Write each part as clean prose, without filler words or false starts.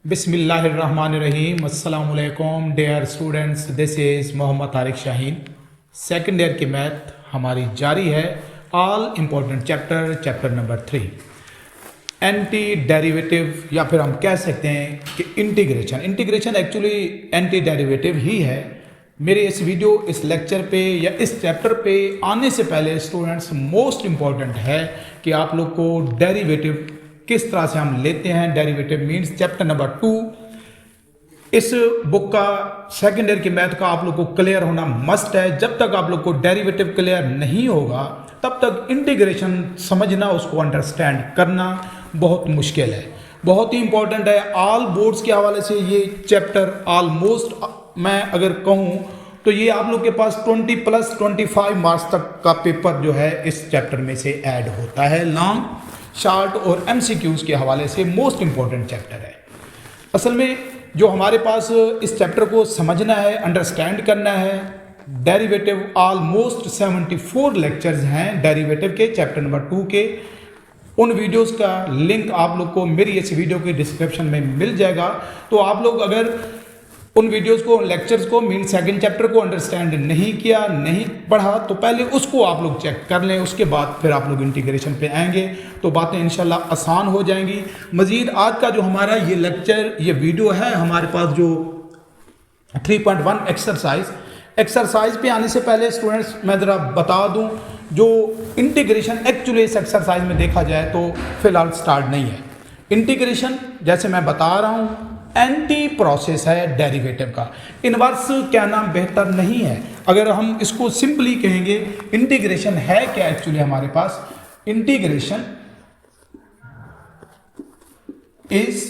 बिस्मिल्लाहिर्रहमानिर्रहीम अस्सलामुअलैकुम dear students, this is Mohammad Tariq Shaheen. Second year की मैथ हमारी जारी है। All important chapter number 3 anti derivative, या फिर हम कह सकते हैं कि इंटीग्रेशन एक्चुअली एंटी डेरिवेटिव ही है। मेरे इस वीडियो, इस लेक्चर पे या इस चैप्टर पे आने से पहले स्टूडेंट्स मोस्ट इम्पॉर्टेंट है कि आप लोग को डेरिवेटिव किस तरह से हम लेते हैं। डेरिवेटिव मीन्स चैप्टर नंबर 2 इस बुक का सेकेंड ईयर की मैथ का आप लोग को क्लियर होना मस्ट है। जब तक आप लोग को डेरिवेटिव क्लियर नहीं होगा तब तक इंटीग्रेशन समझना, उसको अंडरस्टैंड करना बहुत मुश्किल है, बहुत ही इंपॉर्टेंट है। ऑल बोर्ड्स के हवाले से ये चैप्टर ऑलमोस्ट, मैं अगर कहूँ तो ये आप लोग के पास 20+25 मार्क्स तक का पेपर जो है इस चैप्टर में से ऐड होता है। लॉन्ग, शॉर्ट और MCQs के हवाले से मोस्ट इंपॉर्टेंट चैप्टर है। असल में जो हमारे पास इस चैप्टर को समझना है, अंडरस्टैंड करना है, डेरिवेटिव ऑलमोस्ट 74 लेक्चर्स हैं डेरिवेटिव के चैप्टर नंबर 2 के। उन वीडियोस का लिंक आप लोग को मेरी इस वीडियो के डिस्क्रिप्शन में मिल जाएगा। तो आप लोग अगर उन वीडियोस को, लेक्चर्स को, मीन सेकंड चैप्टर को अंडरस्टैंड नहीं किया, नहीं पढ़ा, तो पहले उसको आप लोग चेक कर लें। उसके बाद फिर आप लोग इंटीग्रेशन पे आएंगे तो बातें इंशाल्लाह आसान हो जाएंगी। मज़ीद आज का जो हमारा ये लेक्चर, ये वीडियो है, हमारे पास जो 3.1 एक्सरसाइज पे आने से पहले स्टूडेंट्स मैं ज़रा बता दूं, जो इंटीग्रेशन एक्चुअली इस एक्सरसाइज में देखा जाए तो फिलहाल स्टार्ट नहीं है। इंटीग्रेशन जैसे मैं बता रहा हूँ एंटी प्रोसेस है डेरिवेटिव का। इनवर्स कहना बेहतर नहीं है। अगर हम इसको सिंपली कहेंगे इंटीग्रेशन है क्या, एक्चुअली हमारे पास integration is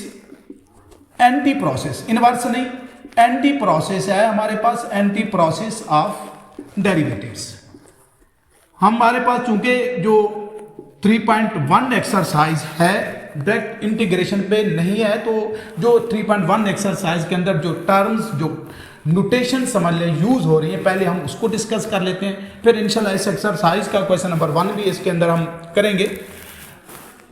anti process, inverse नहीं, एंटी प्रोसेस है हमारे पास, एंटी प्रोसेस ऑफ डेरिवेटिव्स। हमारे पास चूंकि जो 3.1 एक्सरसाइज है डायरेक्ट इंटीग्रेशन पे नहीं है, तो जो 3.1 एक्सरसाइज के अंदर जो टर्म्स, जो नोटेशन समझ लें यूज हो रही है, पहले हम उसको डिस्कस कर लेते हैं। फिर इंशाल्लाह इस एक्सरसाइज का क्वेश्चन नंबर 1 भी इसके अंदर हम करेंगे।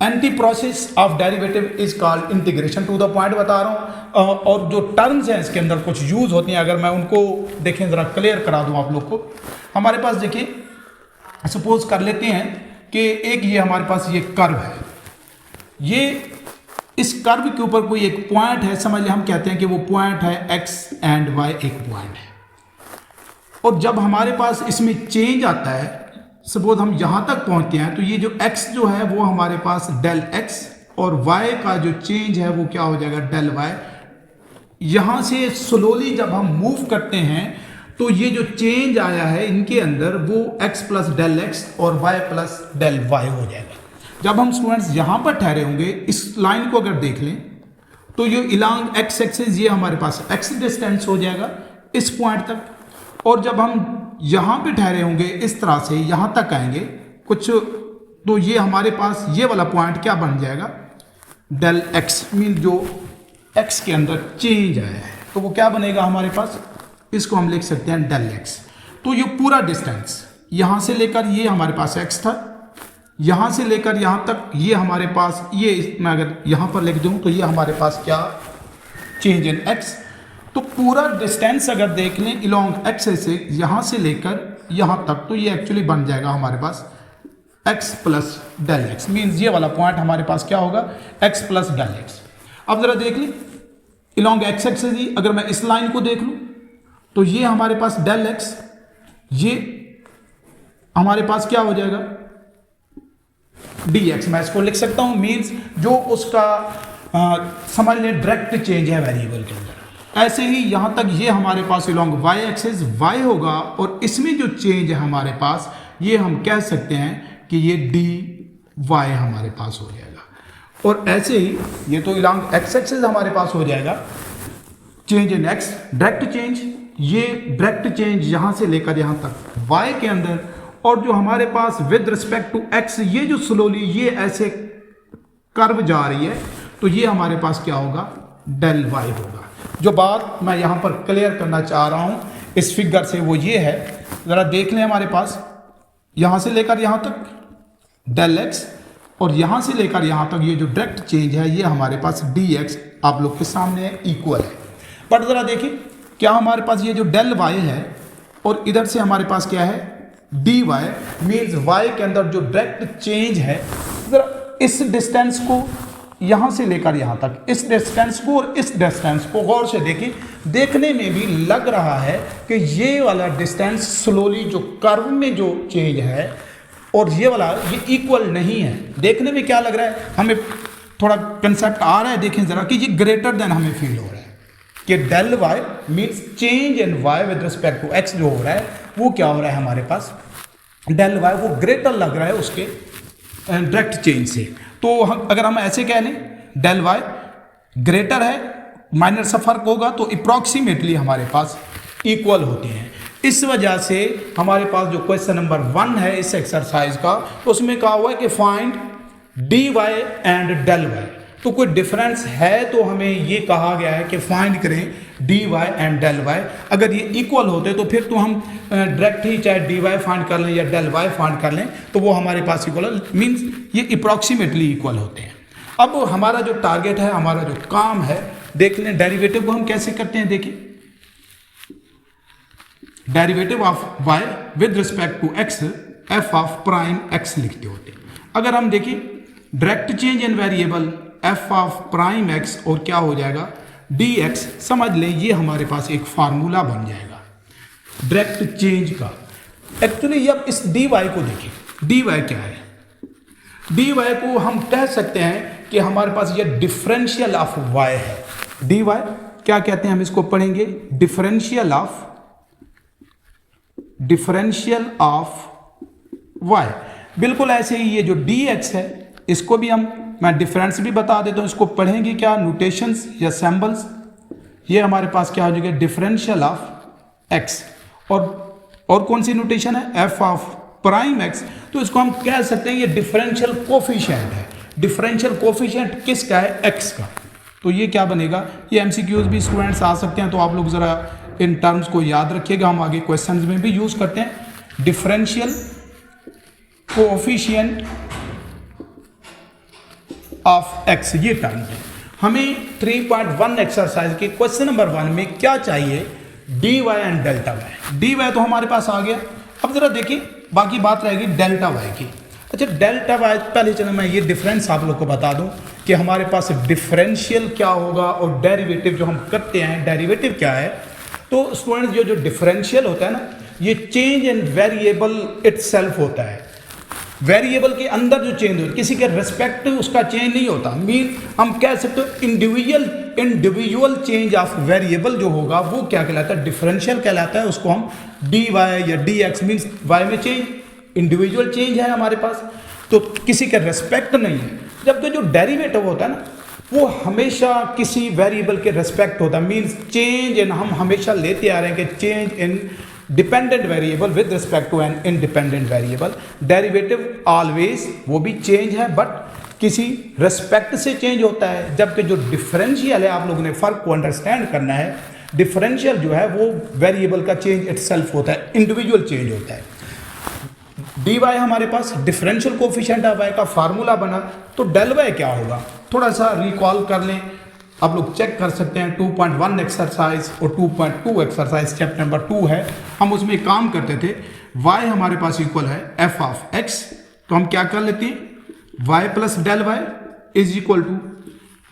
Anti process of derivative is called integration, to the point बता रहा हूँ। और जो टर्म्स हैं इसके अंदर कुछ यूज होती हैं, अगर मैं उनको देखें, जरा क्लियर करा दूँ आप लोग को। हमारे पास देखिए, सपोज कर लेते हैं कि एक ये हमारे पास ये कर्व है, ये इस कर्व के ऊपर कोई एक पॉइंट है, समझ लिया, हम कहते हैं कि वो पॉइंट है x एंड y, एक पॉइंट है। और जब हमारे पास इसमें चेंज आता है, सपोज हम यहां तक पहुंचते हैं, तो ये जो x जो है वो हमारे पास डेल x, और y का जो चेंज है वो क्या हो जाएगा, डेल y। यहां से स्लोली जब हम मूव करते हैं तो ये जो चेंज आया है इनके अंदर वो x प्लस डेल x और y प्लस डेल y हो जाएगा। जब हम स्टूडेंट्स यहां पर ठहरे होंगे, इस लाइन को अगर देख लें तो ये इलांग x एक्सिस, ये हमारे पास x डिस्टेंस हो जाएगा इस पॉइंट तक। और जब हम यहां पे ठहरे होंगे इस तरह से यहां तक आएंगे कुछ, तो ये हमारे पास ये वाला पॉइंट क्या बन जाएगा, डेल x, मीन जो x के अंदर चेंज आया है तो वो क्या बनेगा हमारे पास, इसको हम लिख सकते हैं डेल x। तो ये पूरा डिस्टेंस यहां से लेकर ये हमारे पास x था, यहां से लेकर यहां तक ये हमारे पास, ये मैं अगर यहां पर लिख दूं तो ये हमारे पास क्या, चेंज इन x। तो पूरा डिस्टेंस अगर देख लें इलोंग x से यहां से लेकर यहां तक, तो ये एक्चुअली बन जाएगा हमारे पास x plus del x, means ये वाला पॉइंट हमारे पास क्या होगा, x प्लस डेल x। अब जरा देख लें इलोंग x एक्सिस ही, अगर मैं इस लाइन को देख लूं तो ये हमारे पास डेल x, ये हमारे पास क्या हो जाएगा, dx। मैं इसको लिख सकता हूं, मीन्स जो उसका समझ लें डायरेक्ट चेंज है वेरिएबल के अंदर। ऐसे ही यहां तक ये हमारे पास अलोंग y एक्सिस y होगा, और इसमें जो चेंज है हमारे पास, ये हम कह सकते हैं कि ये dy हमारे पास हो जाएगा। और ऐसे ही ये तो अलोंग x एक्सिस हमारे पास हो जाएगा, change in x, direct change, ये डायरेक्ट चेंज यहां से लेकर यहां तक y के अंदर। और जो हमारे पास विद रिस्पेक्ट टू x, ये जो स्लोली ये ऐसे कर्व जा रही है, तो ये हमारे पास क्या होगा, डेल y होगा। जो बात मैं यहां पर क्लियर करना चाह रहा हूं इस फिगर से वो ये है, जरा देख लें, हमारे पास यहां से लेकर यहां तक डेल x, और यहाँ से लेकर यहाँ तक ये जो डायरेक्ट चेंज है ये हमारे पास dx आप लोग के सामने है, इक्वल है। बट ज़रा देखिए क्या हमारे पास ये जो डेल y है और इधर से हमारे पास क्या है dy मीन्स y के अंदर जो डायरेक्ट चेंज है, ज़रा इस डिस्टेंस को यहाँ से लेकर यहाँ तक, इस डिस्टेंस को और इस डिस्टेंस को गौर से देखिए, देखने में भी लग रहा है कि ये वाला डिस्टेंस स्लोली जो कर्व में जो चेंज है और ये वाला ये इक्वल नहीं है। देखने में क्या लग रहा है, हमें थोड़ा कंसेप्ट आ रहा है, देखें ज़रा कि ये ग्रेटर देन हमें फील हो रहा है कि del y means change in y with respect to x जो हो रहा है वो क्या हो रहा है हमारे पास, डेल वाई वो ग्रेटर लग रहा है उसके डायरेक्ट चेंज से। तो अगर हम ऐसे कह लें डेल वाई ग्रेटर है, माइनर सा फर्क होगा तो अप्रॉक्सीमेटली हमारे पास इक्वल होते हैं। इस वजह से हमारे पास जो क्वेश्चन नंबर 1 है इस एक्सरसाइज का, उसमें कहा हुआ है कि find d y and del y. तो कोई डिफरेंस है तो हमें ये कहा गया है कि फाइंड करें d y and del y. अगर ये इक्वल होते तो फिर तो हम डायरेक्ट ही चाहे डी वाई फाइंड कर लें या डेल वाई फाइंड कर लें तो वो हमारे पास इक्वल मीन्स ये अप्रॉक्सीमेटली इक्वल होते हैं। अब हमारा जो टारगेट है, हमारा जो काम है, देख लें डेरिवेटिव को हम कैसे करते हैं। देखिए derivative of y with respect to x f of prime x लिखते होते हैं। अगर हम देखें direct change in variable f of prime x और क्या हो जाएगा dx, समझ लें ये हमारे पास एक फार्मूला बन जाएगा डायरेक्ट चेंज का। एक्चुअली अब इस dy को देखें, dy क्या है, dy को हम कह सकते हैं कि हमारे पास ये डिफरेंशियल ऑफ y है। dy क्या कहते हैं, हम इसको पढ़ेंगे डिफरेंशियल ऑफ y। बिल्कुल ऐसे ही ये जो dx है इसको भी मैं डिफरेंस भी बता देता हूँ, इसको पढ़ेंगे क्या नोटेशंस या सिंबल्स। ये हमारे पास क्या हो जाएगा डिफरेंशियल ऑफ x और कौन सी नोटेशन है f ऑफ प्राइम x। तो इसको हम कह सकते हैं ये डिफरेंशियल कोफिशिएंट है। डिफरेंशियल कोफिशिएंट किसका है, x का। तो ये क्या बनेगा, ये MCQs भी स्टूडेंट्स आ सकते हैं, तो आप लोग ज़रा इन टर्म्स को याद रखिएगा, हम आगे क्वेश्चंस में भी यूज करते हैं। डिफरेंशियल कोएफिशिएंट ऑफ x ये टर्म है। हमें 3.1 एक्सरसाइज के क्वेश्चन नंबर 1 में क्या चाहिए, dy and delta y। dy तो हमारे पास आ गया। अब जरा देखिए बाकी बात रहेगी डेल्टा y की। अच्छा डेल्टा y, पहले चलो मैं ये डिफरेंस आप लोग को बता दूं कि हमारे पास डिफरेंशियल क्या होगा और डेरिवेटिव जो हम करते हैं, डेरिवेटिव क्या है। तो स्टूडेंट्स जो डिफरेंशियल होता है ना, ये चेंज इन वेरिएबल इटसेल्फ होता है। वेरिएबल के अंदर जो चेंज होता है, किसी के रिस्पेक्ट उसका चेंज नहीं होता। मीन हम कह सकते हो इंडिविजुअल चेंज ऑफ वेरिएबल जो होगा वो क्या कहलाता है, डिफरेंशियल कहलाता है। उसको हम dy या dx मीन्स y में चेंज, इंडिविजुअल चेंज है हमारे पास, तो किसी का रिस्पेक्ट नहीं है। जबकि जो डेरिवेटिव होता है ना वो हमेशा किसी वेरिएबल के रिस्पेक्ट होता है। मीन्स चेंज इन, हम हमेशा लेते आ रहे हैं कि change in dependent variable with respect to an independent variable. Derivative always वो भी चेंज है बट किसी रिस्पेक्ट से चेंज होता है। जबकि जो डिफरेंशियल है, आप लोगों ने फर्क को अंडरस्टैंड करना है, डिफरेंशियल जो है वो वेरिएबल का चेंज इटसेल्फ होता है, इंडिविजुअल चेंज होता है। dy हमारे पास डिफरेंशियल कोफिशिएंट ऑफ y का फार्मूला बना, तो डेल y क्या होगा थोड़ा सा रिकॉल कर लें, आप लोग चेक कर सकते हैं। 2.1 एक्सरसाइज और 2.2 एक्सरसाइज चैप्टर नंबर 2 है, हम उसमें काम करते थे। y हमारे पास इक्वल है f ऑफ x, तो हम क्या कर लेते हैं y plus del y is equal to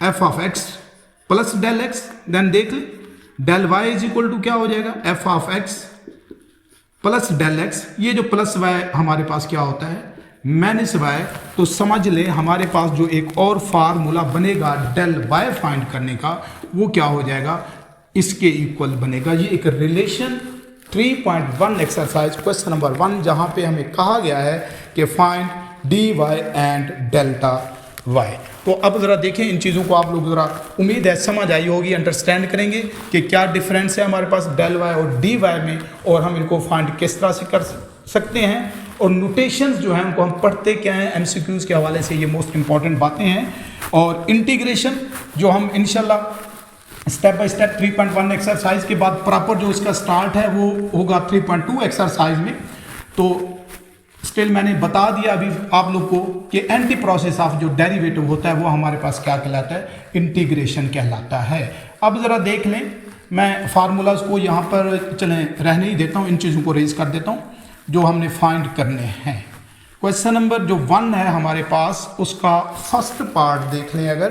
f of x plus del x। Then देख ले del y is equal to क्या हो जाएगा f of x plus del x। ये जो प्लस y हमारे पास क्या होता है माइनस y। तो समझ लें हमारे पास जो एक और फार्मूला बनेगा डेल y फाइंड करने का, वो क्या हो जाएगा, इसके इक्वल बनेगा। ये एक रिलेशन 3.1 एक्सरसाइज क्वेश्चन नंबर 1 जहां पे हमें कहा गया है कि find dy and delta y। तो अब ज़रा देखें इन चीज़ों को, आप लोग ज़रा उम्मीद है समझ आई होगी, अंडरस्टैंड करेंगे कि क्या डिफरेंस है हमारे पास डेल y और dy में, और हम इनको फाइंड किस तरह से कर सकते हैं, और नोटेशंस जो हैं उनको हम पढ़ते क्या हैं MCQs के हवाले से, ये मोस्ट इंपॉर्टेंट बातें हैं। और इंटीग्रेशन जो हम इंशाल्लाह स्टेप बाय स्टेप 3.1 एक्सरसाइज के बाद प्रॉपर जो इसका स्टार्ट है वो होगा 3.2 एक्सरसाइज में। तो स्टिल मैंने बता दिया अभी आप लोग को कि एंटी प्रोसेस ऑफ जो डेरिवेटिव होता है वो हमारे पास क्या कहलाता है, इंटीग्रेशन कहलाता है। अब ज़रा देख लें, मैं फार्मूलाज को यहाँ पर चलें रहने ही देता हूँ, इन चीज़ों को रेज कर देता हूँ जो हमने फाइंड करने हैं। क्वेश्चन नंबर जो 1 है हमारे पास, उसका फर्स्ट पार्ट देख लें अगर,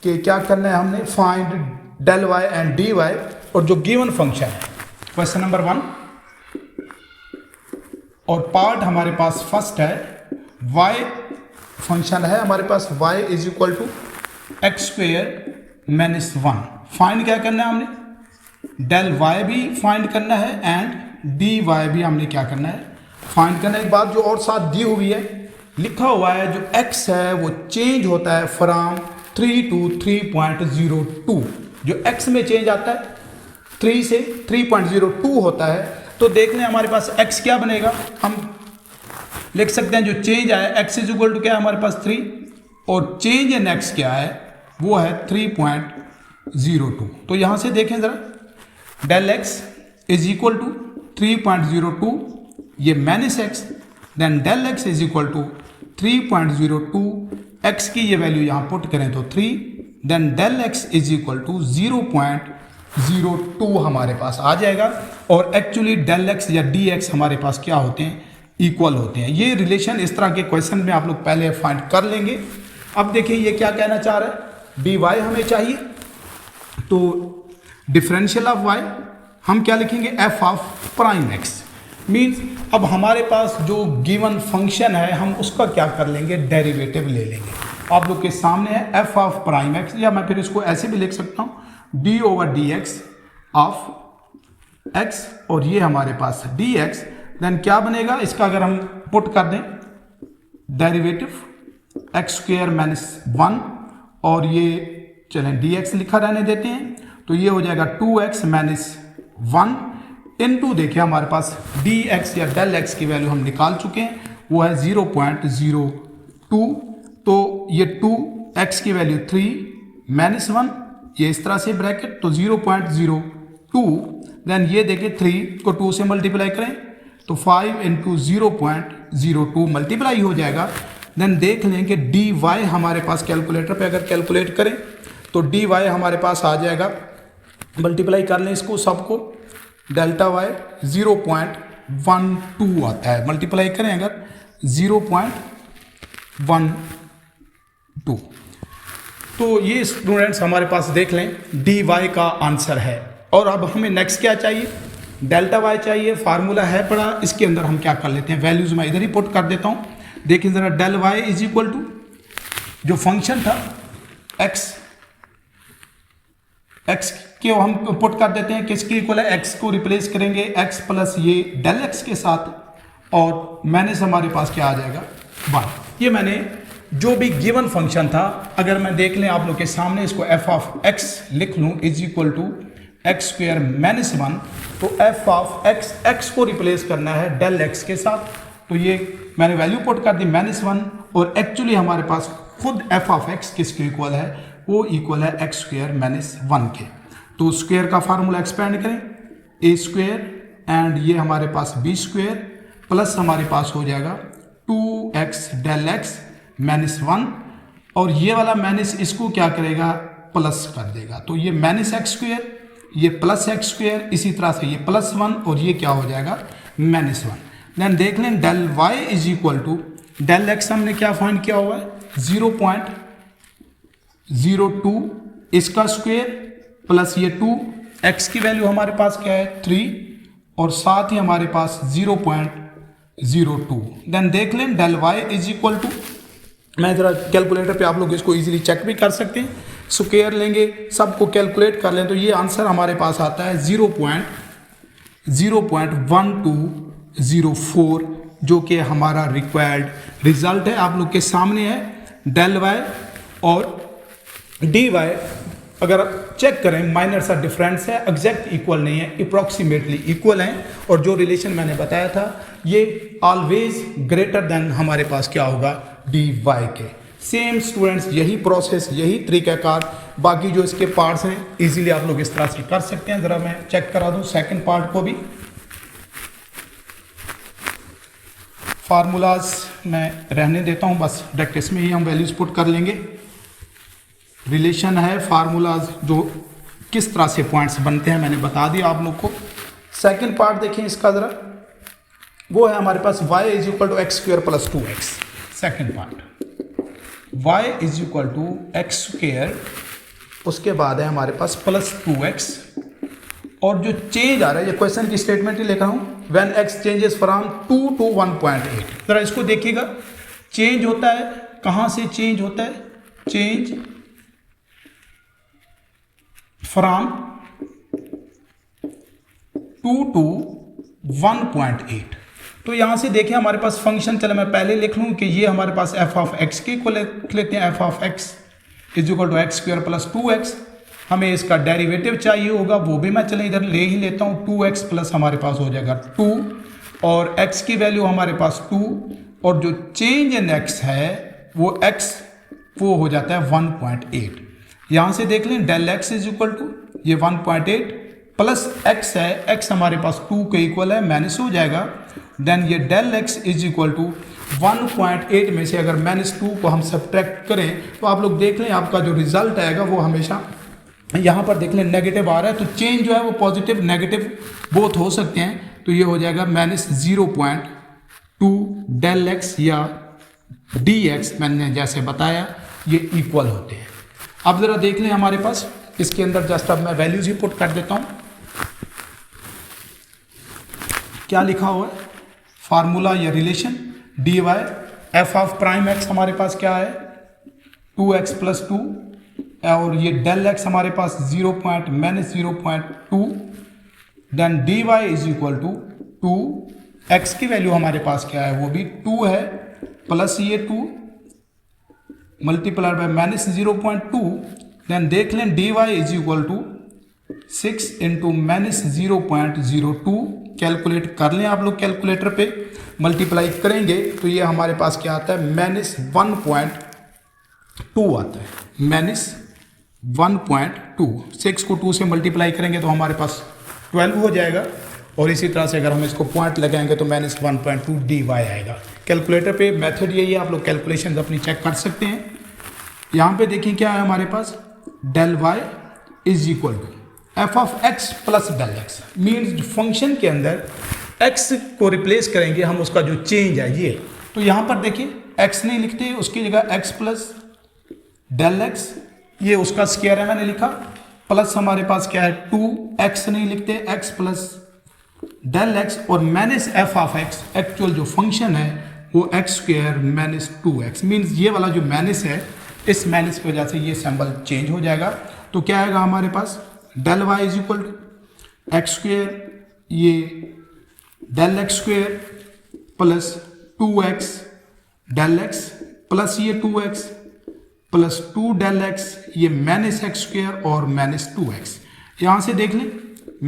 कि क्या करना है हमने, find del y and d y, और जो गिवन फंक्शन है क्वेश्चन नंबर 1, और पार्ट हमारे पास फर्स्ट है y फंक्शन है हमारे पास, y is equal to x square minus 1। Find क्या करना है हमने, डेल y भी फाइंड करना है एंड dy भी हमने क्या करना है, फाइंड करना है। एक बात जो और साथ दी हुई है, लिखा हुआ है जो x है वो चेंज होता है फ्रॉम 3 to 3.02, जो x में चेंज आता है 3 से 3.02 होता है। तो देख लें हमारे पास x क्या बनेगा, हम लिख सकते हैं जो चेंज आया x इज इक्वल टू क्या है हमारे पास 3, और चेंज इन x क्या है वो है 3.02। तो यहाँ से देखें ज़रा, del x is equal to 3.02, ये minus x, then del x is equal to 3.02, x की ये वैल्यू यहाँ पुट करें तो 3, then del x is equal to 0.02 हमारे पास आ जाएगा। और एक्चुअली डेल एक्स या डी एक्स हमारे पास क्या होते हैं, इक्वल होते हैं। ये रिलेशन इस तरह के क्वेश्चन में आप लोग पहले फाइंड कर लेंगे। अब देखिए ये क्या कहना चाह रहा है, डी वाई हमें चाहिए, तो डिफरेंशियल ऑफ वाई हम क्या लिखेंगे, F of prime x. Means अब हमारे पास जो गिवन फंक्शन है हम उसका क्या कर लेंगे, डेरिवेटिव ले लेंगे। आप लोग के सामने है एफ ऑफ प्राइम एक्स, या मैं फिर इसको ऐसे भी लिख सकता हूँ, D over D x of x, और ये हमारे पास dx, देन क्या बनेगा इसका अगर हम पुट कर दें, डेरिवेटिव एक्स स्क्वेयर माइनस 1, और ये चलें dx लिखा रहने देते हैं, तो ये हो जाएगा 2x माइनस 1 इनटू, देखिए हमारे पास dx या डेल x की वैल्यू हम निकाल चुके हैं, वो है 0.02, तो ये 2x की वैल्यू 3 माइनस 1, ये इस तरह से ब्रैकेट, तो 0.02, देन ये देखिए 3 को 2 से मल्टीप्लाई करें तो 5 इंटू 0.02 मल्टीप्लाई हो जाएगा। देन देख लें कि डी वाई हमारे पास कैलकुलेटर पे अगर कैलकुलेट करें तो डी वाई हमारे पास आ जाएगा, मल्टीप्लाई कर लें इसको सबको, डेल्टा वाई 0.12 आता है, मल्टीप्लाई करें अगर 0.12, तो ये स्टूडेंट्स हमारे पास देख लें डी वाई का आंसर है। और अब हमें नेक्स्ट क्या चाहिए, डेल्टा वाई चाहिए। फार्मूला है पड़ा, इसके अंदर हम क्या कर लेते हैं, वैल्यूज मैं इधर ही पुट कर देता हूँ। देखिए ज़रा, del y is equal to जो फंक्शन था एक्स के हम पुट कर देते हैं, किसके इक्वल है, एक्स को रिप्लेस करेंगे एक्स प्लस ये डेल एक्स के साथ, और माइनस हमारे पास क्या आ जाएगा 1। ये मैंने जो भी गिवन फंक्शन था, अगर मैं देख लें आप लोग के सामने, इसको एफ ऑफ एक्स लिख लूँ is equal to x square minus 1, तो एफ ऑफ एक्स, एक्स को रिप्लेस करना है डेल एक्स के साथ, तो ये मैंने वैल्यू पुट कर दी -1, और एक्चुअली हमारे पास खुद एफ ऑफ एक्स किसके इक्वल है, वो इक्वल है एक्स स्क्वेयर माइनस 1 के। तो स्क्वेयर का फार्मूला एक्सपेंड करें, ए स्क्वेयर एंड ये हमारे पास बी स्क्वेयर प्लस हमारे पास हो जाएगा 2x डेल एक्स माइनस 1, और ये वाला माइनस इसको क्या करेगा, प्लस कर देगा, तो ये माइनस एक्स स्क्वेयर, ये प्लस एक्स स्क्वेयर, इसी तरह से ये +1, और ये क्या हो जाएगा -1। देन देख लें del y is equal to, del x हमने क्या फाइंड किया हुआ है 0.02, इसका स्क्वेयर प्लस ये 2, एक्स की वैल्यू हमारे पास क्या है 3, और साथ ही हमारे पास 0.02। देन देख लें del y is equal to, मैं ज़रा कैलकुलेटर पे आप लोग इसको इजीली चेक भी कर सकते हैं, स्क्वायर लेंगे सबको कैलकुलेट कर लें तो ये आंसर हमारे पास आता है 0.1204, जो कि हमारा रिक्वायर्ड रिजल्ट है। आप लोग के सामने है डेल वाई और डी वाई, अगर चेक करें माइनर सा डिफरेंस है, एग्जैक्ट इक्वल नहीं है, अप्रॉक्सीमेटली इक्वल हैं, और जो रिलेशन मैंने बताया था ये ऑलवेज ग्रेटर देन हमारे पास क्या होगा डी वाई के। सेम स्टूडेंट्स यही प्रोसेस, यही तरीक़ाकार, बाकी जो इसके पार्ट्स हैं इजीली आप लोग इस तरह से कर सकते हैं। ज़रा मैं चेक करा दूं सेकंड पार्ट को भी। फार्मूलाज मैं रहने देता हूँ, बस डायरेक्ट इसमें ही हम वैल्यूज पुट कर लेंगे। रिलेशन है, फार्मूलाज जो किस तरह से पॉइंट्स बनते हैं मैंने बता दिया आप लोग को। सेकंड पार्ट देखें इसका ज़रा, वो है हमारे पास y is equal to x square plus 2x। Second part y is equal to x square, उसके बाद है हमारे पास प्लस 2x, और जो चेंज आ रहा है, ये क्वेश्चन की स्टेटमेंट ही लिख रहा हूँ, when x changes from 2 to 1.8। जरा इसको देखिएगा, चेंज होता है, कहाँ से चेंज होता है? Change from 2 to 1.8। तो यहां से देखिए हमारे पास फंक्शन, चलो मैं पहले लिख लूं कि ये हमारे पास एफ ऑफ एक्स के को लिख लेते हैं, f of x is equal to x square plus 2x। हमें इसका डेरिवेटिव चाहिए होगा, वो भी मैं चले इधर ले ही लेता हूं, 2x प्लस हमारे पास हो जाएगा 2, और x की वैल्यू हमारे पास 2, और जो चेंज इन x है वो x वो हो जाता है 1.8। यहां से देख लें del x is equal to ये 1.8 प्लस x है, x हमारे पास 2 के इक्वल है, माइनस हो जाएगा, देन ये del x is equal to 1.8 में से अगर -2 को हम सब्ट्रैक्ट करें तो आप लोग देख लें आपका जो रिजल्ट आएगा वो हमेशा यहाँ पर देख लें नेगेटिव आ रहा है, तो चेंज जो है वो पॉजिटिव नेगेटिव बोथ हो सकते हैं, तो ये हो जाएगा -0.2 डेल x या dx, मैंने जैसे बताया ये इक्वल होते हैं। अब जरा देख लें हमारे पास इसके अंदर जस्ट अब मैं वैल्यूज ही पुट कर देता हूँ, क्या लिखा हुआ है फार्मूला या relation dy F of prime x हमारे पास क्या है 2x प्लस 2, और ये डेल x हमारे पास -0.2, then dy is equal to 2, x की वैल्यू हमारे पास क्या है वो भी 2 है, प्लस ये 2 मल्टीप्लाइड बाय -0.2, देन देख लें dy is equal to 6 into -0.02। Calculate कर लें आप लोग, कैलकुलेटर पे मल्टीप्लाई करेंगे तो ये हमारे पास क्या आता है -1.2 आता है, -1.2। 6 को 2 से मल्टीप्लाई करेंगे तो हमारे पास 12 हो जाएगा, और इसी तरह से अगर हम इसको पॉइंट लगाएंगे तो -1.2 dy आएगा। कैलकुलेटर पे मेथड यही है, आप लोग कैलकुलेशन अपनी चेक कर सकते हैं। यहाँ पे देखिए क्या है हमारे पास del y is equal to F of X plus del X, means function के अंदर x को रिप्लेस करेंगे हम, उसका जो चेंज है ये, तो यहाँ पर देखिए x नहीं लिखते, उसकी जगह x प्लस डेल एक्स, ये उसका स्क्वायर है मैंने लिखा, प्लस हमारे पास क्या है 2x नहीं लिखते, x प्लस डेल एक्स, और minus F of x, actual जो फंक्शन है वो x square minus 2x, means ये वाला जो माइनस है इस माइनस की वजह से ये सिंबल चेंज हो जाएगा। तो क्या आएगा हमारे पास del y is equal to x square, ये del X square plus 2x del x plus ये 2x प्लस 2 डेल x, ये माइनस एक्स स्क्वायर और माइनस 2x। यहाँ से देख लें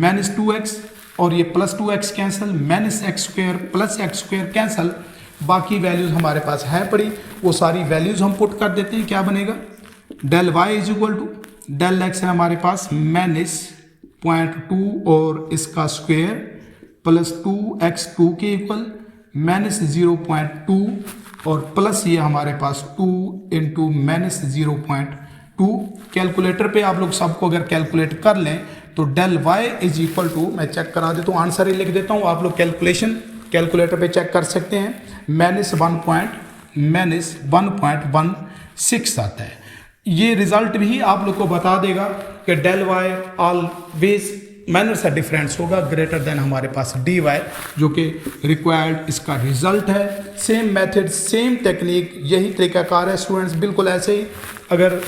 -2x और ये plus 2x cancel, minus X square plus X square cancel, बाकी वैल्यूज हमारे पास है पड़ी, वो सारी वैल्यूज हम पुट कर देते हैं। क्या बनेगा del y is equal to del x है हमारे पास -0.2 और इसका स्क्वायर प्लस 2x 2 के इक्वल -0.2 और प्लस ये हमारे पास 2 इंटू -0.2। कैलकुलेटर पे आप लोग सबको अगर कैलकुलेट कर लें तो del y is equal to, मैं चेक करा देता हूँ, आंसर ही लिख देता हूँ, आप लोग कैलकुलेटर पे चेक कर सकते हैं, -1.16 आता है। ये रिजल्ट भी आप लोग को बता देगा कि डेल y ऑलवेज माइनर सा डिफरेंस होगा ग्रेटर देन हमारे पास dy, जो कि रिक्वायर्ड इसका रिजल्ट है। सेम मेथड सेम टेक्निक, यही तरीकाकार है स्टूडेंट्स, बिल्कुल ऐसे ही। अगर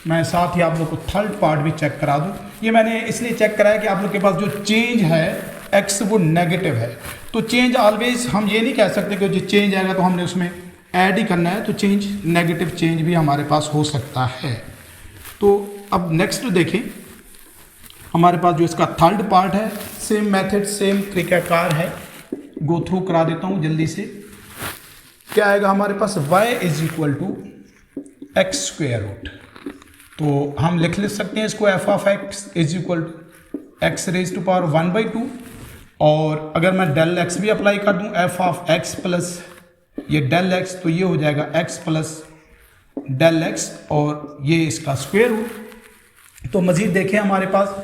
मैं साथ ही आप लोग को थर्ड पार्ट भी चेक करा दूं, ये मैंने इसलिए चेक कराया कि आप लोग के पास जो चेंज है x वो नेगेटिव है, तो चेंज ऑलवेज हम ये नहीं कह सकते कि जो चेंज आएगा तो हमने उसमें ऐड ही करना है, तो चेंज नेगेटिव चेंज भी हमारे पास हो सकता है। तो अब नेक्स्ट देखें हमारे पास जो इसका थर्ड पार्ट है, सेम मेथड सेम तरीकाकार है, गो थ्रू करा देता हूँ जल्दी से। क्या आएगा हमारे पास y is equal to x square root, तो हम लिख सकते हैं इसको f of x is equal to x raise to power 1/2, और अगर मैं डेल एक्स भी अप्लाई कर दूं एफ ऑफ एक्स प्लस ये डेल एक्स, तो ये हो जाएगा एक्स प्लस डेल एक्स और ये इसका स्क्वायर रूट। तो मज़ीद देखें हमारे पास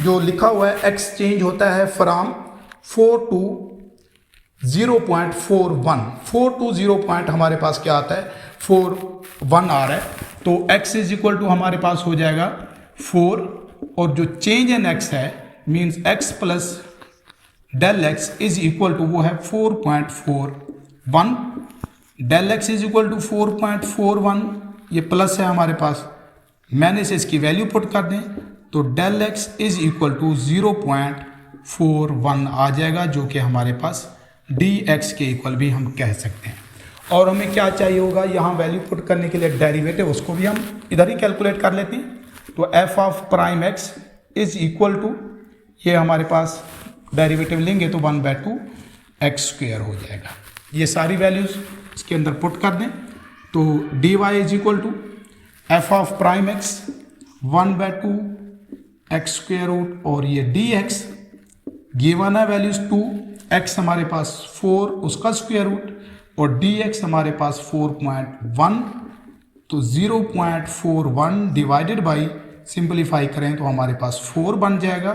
जो लिखा हुआ है एक्स चेंज होता है फ्राम 4 to 0.41, 4 to 0 पॉइंट हमारे पास क्या आता है 41 आ रहा है। तो x इज इक्वल टू हमारे पास हो जाएगा 4 और जो चेंज इन x है means x plus del x is equal to वो है 4.41, del x is equal to 4.41, ये प्लस है हमारे पास, मैंने से इसकी वैल्यू पुट कर दें तो del x is equal to 0.41 आ जाएगा, जो कि हमारे पास डी एक्स के इक्वल भी हम कह सकते हैं। और हमें क्या चाहिए होगा यहाँ वैल्यू पुट करने के लिए डेरिवेटिव, उसको भी हम इधर ही कैलकुलेट कर लेते हैं। तो f of prime x is equal to, ये हमारे पास डेरिवेटिव लेंगे तो 1/2 एक्स स्क्वायर हो जाएगा। ये सारी वैल्यूज इसके अंदर पुट कर दें तो d y is equal to F of prime x 1/2 x square root और ये डी एक्स गिवन है वैल्यूज 2, एक्स हमारे पास 4 उसका स्क्वायर रूट और डी एक्स हमारे पास 4.1, तो 0.41 डिवाइडेड बाई सिंपलीफाई करें तो हमारे पास 4 बन जाएगा।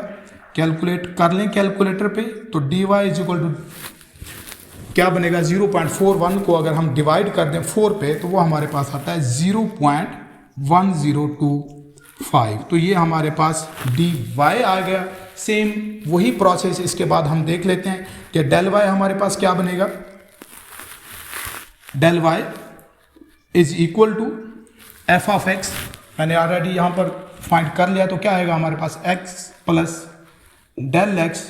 कैलकुलेट कर लें कैलकुलेटर पे तो d y is equal to क्या बनेगा 0.41 को अगर हम डिवाइड कर दें 4 पे तो वो हमारे पास आता है 0.1025। तो ये हमारे पास डी वाई आ गया। सेम वही प्रोसेस इसके बाद हम देख लेते हैं कि डेल वाई हमारे पास क्या बनेगा, del y is equal to F of x, मैंने ऑलरेडी यहाँ पर फाइंड कर लिया तो क्या आएगा हमारे पास एक्स प्लस डेल एक्स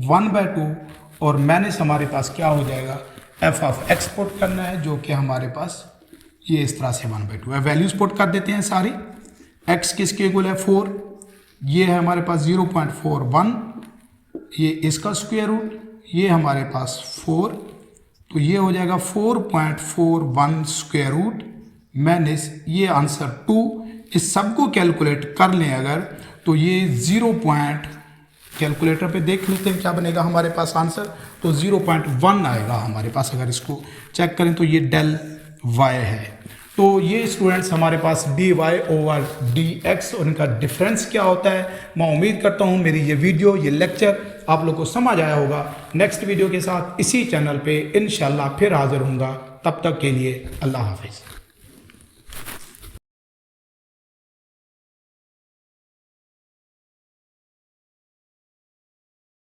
1/2 और माइनस हमारे पास क्या हो जाएगा एफ ऑफ एक्स पुट करना है, जो कि हमारे पास ये इस तरह से 1/2 है। वैल्यूज पुट कर देते हैं सारी, एक्स किसके इक्वल है 4, ये है हमारे पास 0.41, ये इसका स्क्वायर रूट, ये हमारे पास 4, तो ये हो जाएगा 4.41 स्क्वायर रूट माइनस ये आंसर 2। इस सब को कैलकुलेट कर लें अगर तो ये 0. कैलकुलेटर पे देख लेते हैं क्या बनेगा हमारे पास आंसर, तो 0.1 आएगा हमारे पास। अगर इसको चेक करें तो ये डेल वाई है। तो ये स्टूडेंट्स हमारे पास D Y over D X और इनका डिफरेंस क्या होता है। मैं उम्मीद करता हूँ मेरी ये वीडियो ये लेक्चर आप लोग को समझ आया होगा। नेक्स्ट वीडियो के साथ इसी चैनल पे इंशाल्लाह फिर हाजिर होऊंगा, तब तक के लिए अल्लाह हाफिज़।